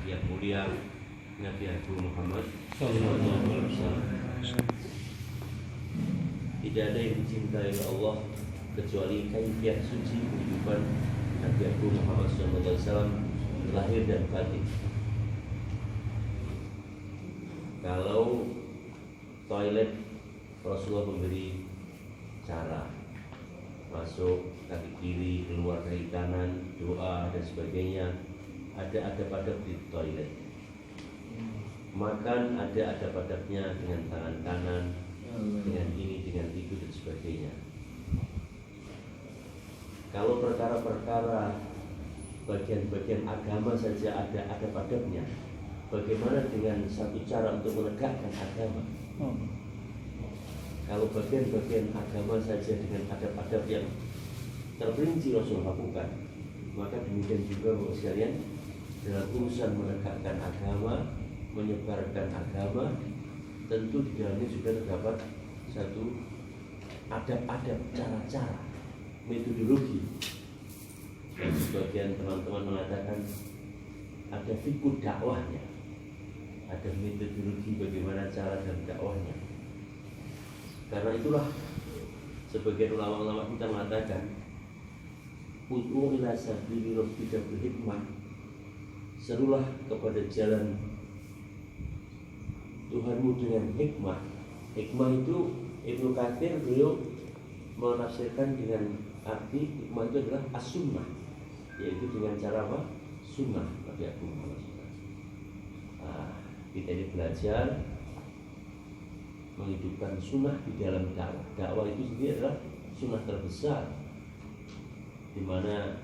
yang mulia Nabi Agung Muhammad SAW. Tidak ada yang dicintai Allah kecuali kaifiah suci kehidupan Nabi Agung Muhammad SAW lahir dan batin. Kalau toilet, Rasulullah memberi cara masuk kaki kiri, keluar kaki kanan, doa dan sebagainya. Ada adab-adab di toilet. Makan ada adab-adabnya dengan tangan kanan, dengan ini, dengan itu dan sebagainya. Kalau perkara-perkara bagian-bagian agama saja ada adab-adabnya, bagaimana dengan satu cara untuk menegakkan agama? Kalau bagian-bagian agama saja dengan adab-adab yang terperinci Rasul lakukan, maka demikian juga Bapak sekalian dalam urusan menegakkan agama, menyebarkan agama, tentu di dalamnya juga terdapat satu adab-adab, cara-cara, metodologi. Dan sebagian teman-teman mengatakan ada fikih dakwahnya, ada metodologi bagaimana cara dan dakwahnya. Karena itulah sebagian ulama-ulama kita mengatakan ud'u ila sabili rabbika bil hikmah, serulah kepada jalan Tuhanmu dengan hikmah. Hikmah itu Ibnu Katsir beliau menafsirkan dengan arti hikmah itu adalah as-sunnah, yaitu dengan cara apa? Sunnah Nabi Agung Muhammad SAW. Kita ini belajar menghidupkan sunnah di dalam dakwah. Dakwah itu sendiri adalah sunnah terbesar, di mana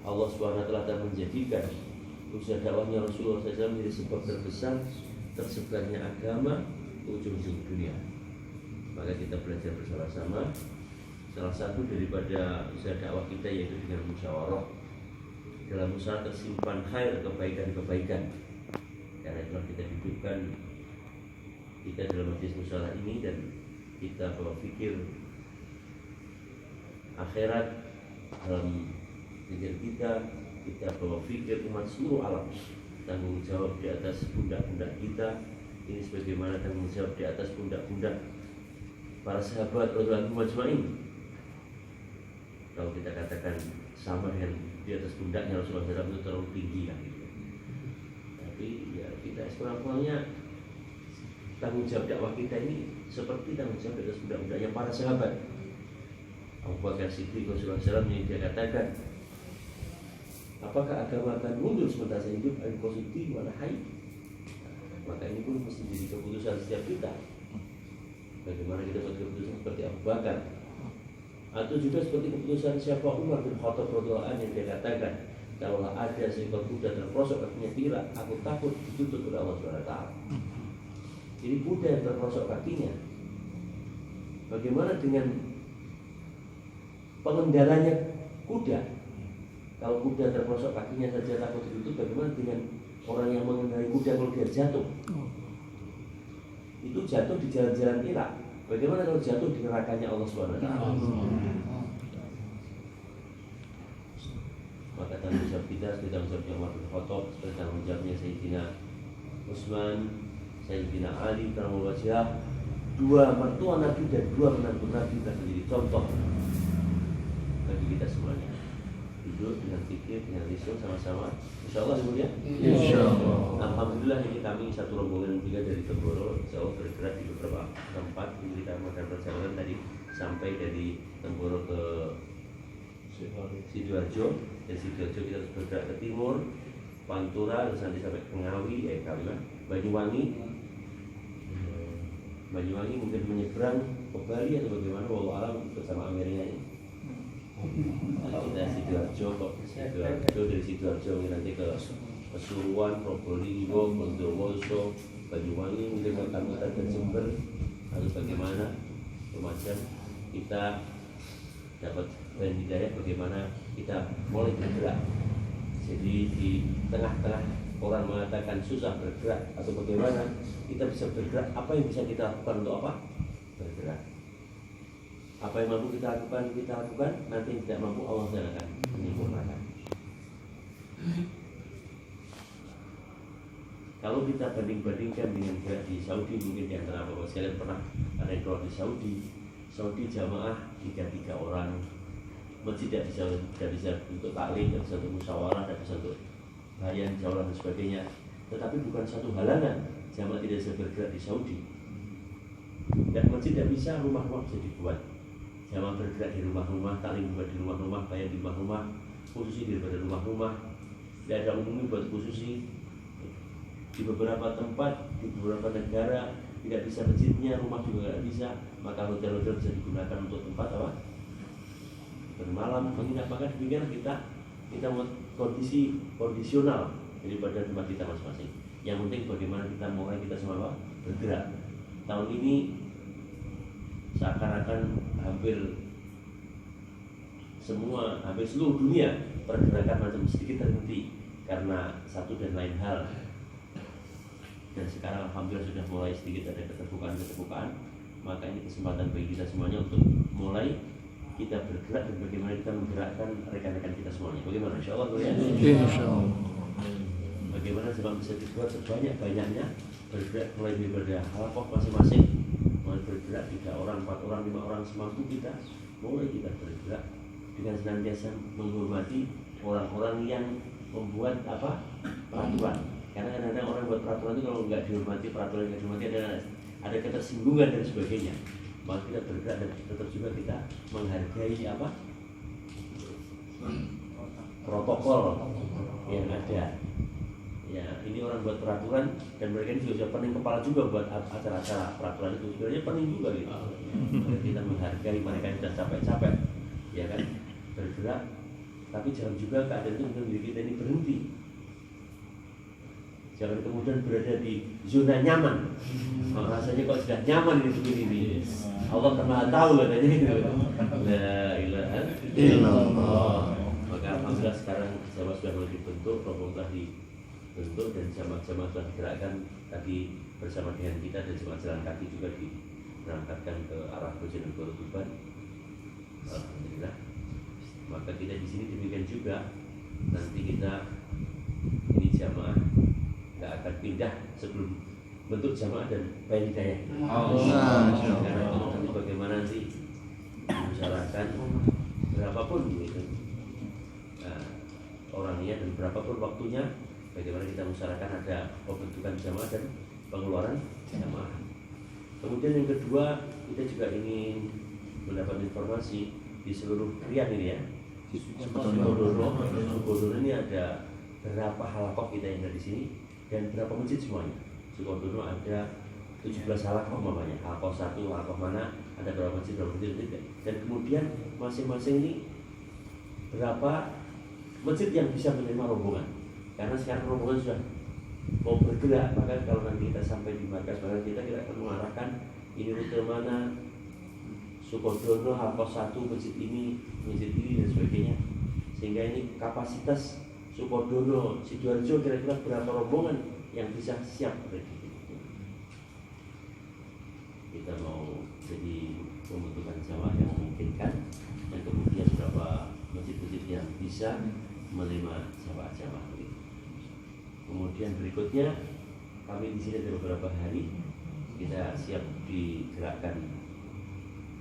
Allah SWT telah menjadikan usaha dakwahnya Rasulullah SAW menjadi sebab terbesar tersebarnya agama ke ujung-ujung dunia. Maka kita belajar bersama-sama. Salah satu daripada usaha dakwah kita yaitu dengan musyawarah. Dalam usaha tersimpan khair, kebaikan-kebaikan. Karena itulah kita dudukkan kita dalam majelis musyawarah ini, dan kita berpikir akhirat dalam pikir kita berpikir umat seluruh alam. Tanggung jawab di atas pundak-pundak kita ini sebagaimana tanggung jawab di atas pundak-pundak para sahabat Rasulullah majma'in. Kalau kita katakan sama dengan di atas pundaknya Rasulullah SAW itu terlalu tinggi kan gitu. Tapi ya kita sekurang-kurangnya tanggung jawab dakwah kita ini seperti tanggung jawab di atas pundak-pundaknya para sahabat. Abu Bakar Siddiq Rasulullah SAW yang dia katakan, apakah agama akan mundur sementara saya hidup? Al-Qasidi wal hayy. Maka ini pun mesti jadi keputusan setiap kita. Bagaimana kita buat keputusan seperti Abu Bakar, atau juga seperti keputusan siapa Umar bin Khattab radhiyallahu anhu yang dia katakan, kalaulah ada seekor kuda terprosok kakinya tidak, aku takut ditutup oleh Allah SWT. Jadi kuda yang terprosok kakinya, bagaimana dengan pengendalanya kuda? Kalau kuda terprosok kakinya saja takut ditutup, bagaimana dengan orang yang mengendarai kuda kalau dia jatuh? Itu jatuh di jalan-jalan Irak. Bagaimana kalau jatuh di nerakanya Allah SWT? Maka tanggung jawab kita seperti tanggung jawabnya Umar bin Khattab, seperti tanggung jawabnya Sayyidina Utsman, Sayyidina Ali Karamul Wajah, dua mertua Nabi dan dua menantu Nabi telah menjadi contoh bagi kita semuanya. Duduk dengan fikir, dengan risul sama-sama, insyaallah ya. Insyaallah. Alhamdulillah ini kami satu rombongan juga dari Temboro, insyaallah bergerak di beberapa tempat. Ini kita melakukan perjalanan tadi sampai dari Temboro ke Sidoarjo, dari Sidoarjo kita bergerak ke timur, Pantura, terus nanti sampai ke Ngawi, Banyuwangi mungkin menyeberang ke Bali atau bagaimana, wallahu alam bersama Amerika ini. Kita Sidoarjo dari Sidoarjo nanti ke Pasuruan, Probolinggo, Bondowoso, Banyuwangi, mungkin ke Kalimantan dan Jember atau bagaimana, semacam kita dapat hidayah bagaimana kita mulai bergerak. Jadi di tengah-tengah orang mengatakan susah bergerak atau bagaimana, kita bisa bergerak. Apa yang bisa kita lakukan untuk apa? Bergerak. Apa yang mampu kita lakukan. Nanti yang tidak mampu Allah akan menyempurnakan. Kalau kita banding-bandingkan dengan gerak di Saudi, mungkin di antara bapak sekalian pernah ada yang keluar di Saudi jamaah 3 orang, masjid tidak bisa untuk taklim, tidak bisa untuk musyawarah, tidak bisa untuk bayan, jauh dan sebagainya. Tetapi bukan satu halangan jamaah tidak bisa bergerak di Saudi. Dan masjid tidak bisa, rumah-rumah bisa dibuat. Jamaah bergerak di rumah-rumah, taklim juga di rumah-rumah, bayan di rumah-rumah, khususi daripada rumah-rumah. Tidak ada umumnya buat khususi. Di beberapa tempat, di beberapa negara tidak bisa masjidnya, rumah juga tidak bisa, maka hotel-hotel bisa digunakan untuk tempat apa? Bermalam, menginap. Maka demikian kita buat kondisi kondisional daripada tempat kita masing-masing. Yang penting bagaimana kita mulai kita semua apa? Bergerak. Tahun ini seakan-akan hampir seluruh dunia pergerakan macam sedikit terhenti karena satu dan lain hal. Dan sekarang alhamdulillah sudah mulai sedikit ada keterbukaan. Maka ini kesempatan bagi kita semuanya untuk mulai kita bergerak dan bagaimana kita menggerakkan rekan-rekan kita semuanya. Bagaimana? Insyaallah ya. Insyaallah. Bagaimana sebab bisa dibuat sebanyak-banyaknya bergerak mulai daripada halaqah masing-masing, mulai bergerak 3 orang, 4 orang, 5 orang semampu kita, mulai kita bergerak dengan senantiasa menghormati orang-orang yang membuat peraturan. Karena kadang-kadang orang buat peraturan itu kalau nggak dihormati, peraturan nggak dihormati ada ketersinggungan dan sebagainya. Maka kita bergerak dan tetap juga kita menghargai protokol yang ada. Ya, ini orang buat peraturan dan mereka ini juga pening kepala juga buat acara-acara peraturan itu sebenarnya pening juga gitu. Maka kita menghargai mereka yang sudah capek-capek, ya kan, bergerak. Tapi jangan juga keadaan itu membuat diri kita ini berhenti. Jangan kemudian berada di zona nyaman. Rasanya kok sudah nyaman ini begini. Allah Maha tahu katanya gitu. La ilaha illallah. Maka alhamdulillah sekarang jamaah sudah mulai dibentuk, rombongan telah dibentuk dan jamaah-jamaah telah digerakkan tadi bersama dengan kita, dan jemaah jalan kaki juga diberangkatkan ke arah Bojonegoro Tuban. Alhamdulillah. Maka kita di sini demikian juga. Nanti kita ini jamaah nggak akan pindah sebelum bentuk jamaah dan bayan hidayah. Karena itu nanti bagaimana sih membicarakan berapapun gitu orangnya dan berapapun waktunya, bagaimana kita musyawarahkan ada pembentukan jamaah dan pengeluaran jamaah. Kemudian yang kedua, kita juga ingin mendapat informasi di seluruh Riyadh ini ya. Sukodono ini ada berapa halaqah kita yang ada di sini dan berapa masjid semuanya. Sukodono ada 17 halaqah umpamanya, halaqah 1, halaqah mana, ada berapa masjid, dan kemudian masing-masing ini berapa masjid yang bisa menerima rombongan. Karena sekarang rombongan sudah mau bergerak, maka kalau nanti kita sampai di markas barang kita akan mengarahkan ini rute mana, Sukodono, halaqah 1, masjid ini dan sebagainya. Sehingga ini kapasitas Sukodono, Sidoarjo kira-kira berapa rombongan yang bisa siap kita mau jadi pembentukan jamaah yang memungkinkan, dan kemudian berapa masjid-masjid yang bisa menerima jamaah ini. Kemudian berikutnya kami di sini ada beberapa hari kita siap digerakkan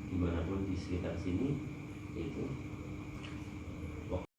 dimanapun di sekitar sini, yaitu